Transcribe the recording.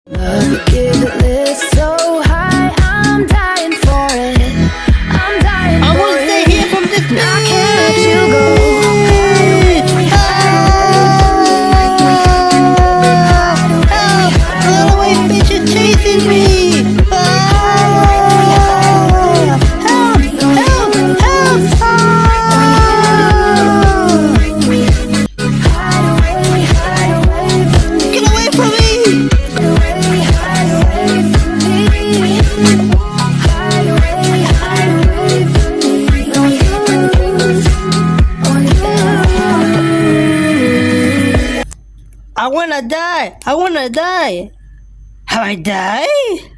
Give it lit so high, I'm dying for it. I'm dying I for want to stay it. here from this I can't let you go. Run away, bitch, you're chasing me. Help, help, help. Get away from me. I wanna die. I wanna die. Have I died?